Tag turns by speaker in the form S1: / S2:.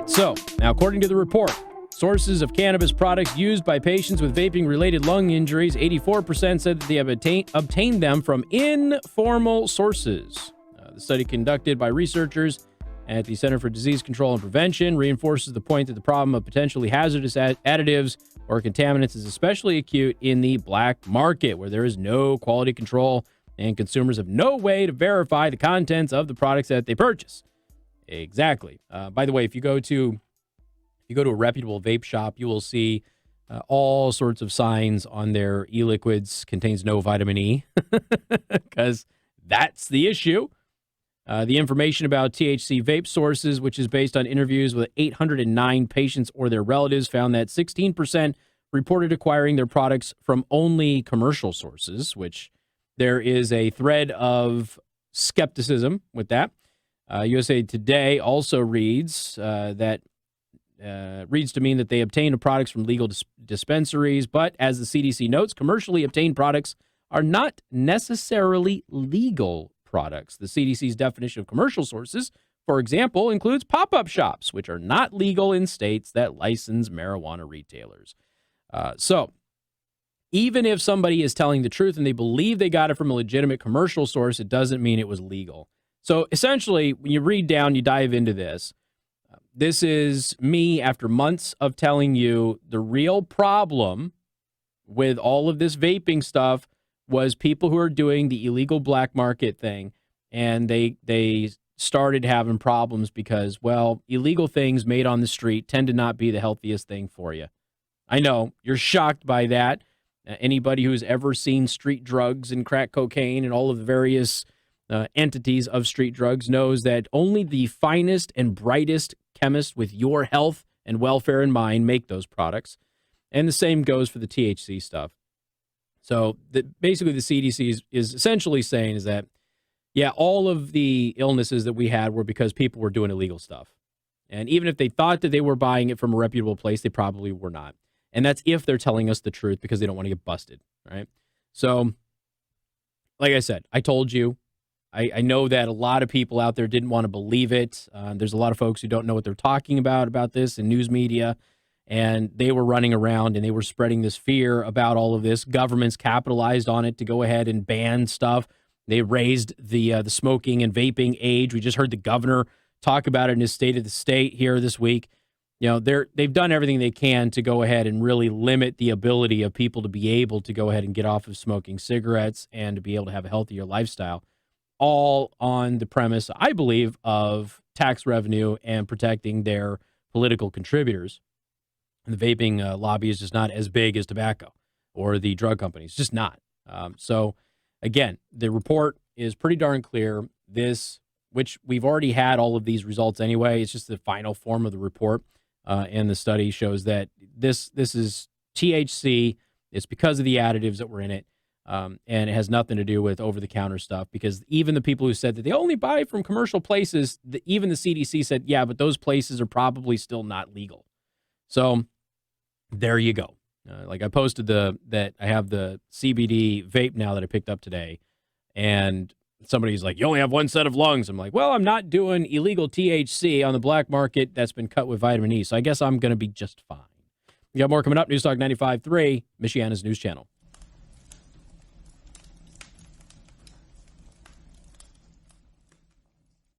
S1: right, so now according to the report, sources of cannabis products used by patients with vaping-related lung injuries, 84% said that they have obtained them from informal sources. The study conducted by researchers at the Center for Disease Control and Prevention reinforces the point that the problem of potentially hazardous additives or contaminants is especially acute in the black market, where there is no quality control and consumers have no way to verify the contents of the products that they purchase. Exactly. By the way, if you go to a reputable vape shop, you will see all sorts of signs on their e-liquids contains no vitamin E, because that's the issue. The information about THC vape sources, which is based on interviews with 809 patients or their relatives, found that 16% reported acquiring their products from only commercial sources, which there is a thread of skepticism with that. USA Today also reads to mean that they obtain products from legal dispensaries, but as the CDC notes, commercially obtained products are not necessarily legal products. The CDC's definition of commercial sources, for example, includes pop-up shops, which are not legal in states that license marijuana retailers. So even if somebody is telling the truth and they believe they got it from a legitimate commercial source, it doesn't mean it was legal. So essentially, when you read down, you dive into this. This is me after months of telling you the real problem with all of this vaping stuff was people who are doing the illegal black market thing, and they started having problems because, well, illegal things made on the street tend to not be the healthiest thing for you. I know, you're shocked by that. Anybody who's ever seen street drugs and crack cocaine and all of the various entities of street drugs knows that only the finest and brightest chemists with your health and welfare in mind make those products. And the same goes for the THC stuff. So basically the CDC is essentially saying is that, yeah, all of the illnesses that we had were because people were doing illegal stuff. And even if they thought that they were buying it from a reputable place, they probably were not. And that's if they're telling us the truth because they don't want to get busted, right? So, like I said, I told you, I know that a lot of people out there didn't want to believe it. There's a lot of folks who don't know what they're talking about this in news media. And they were running around and they were spreading this fear about all of this. Governments capitalized on it to go ahead and ban stuff. They raised the smoking and vaping age. We just heard the governor talk about it in his State of the State here this week. You know, they've done everything they can to go ahead and really limit the ability of people to be able to go ahead and get off of smoking cigarettes and to be able to have a healthier lifestyle, all on the premise, I believe, of tax revenue and protecting their political contributors. And the vaping lobby is just not as big as tobacco or the drug companies, just not. So, again, the report is pretty darn clear. This, which we've already had all of these results anyway, it's just the final form of the report. And the study shows that this is THC. It's because of the additives that were in it. And it has nothing to do with over-the-counter stuff, because even the people who said that they only buy from commercial places, even the CDC said, yeah, but those places are probably still not legal. So there you go. Like I posted that I have the CBD vape now that I picked up today, and somebody's like, you only have one set of lungs. I'm like, well, I'm not doing illegal THC on the black market that's been cut with vitamin E, so I guess I'm going to be just fine. We got more coming up. News Talk 95.3, Michiana's news channel.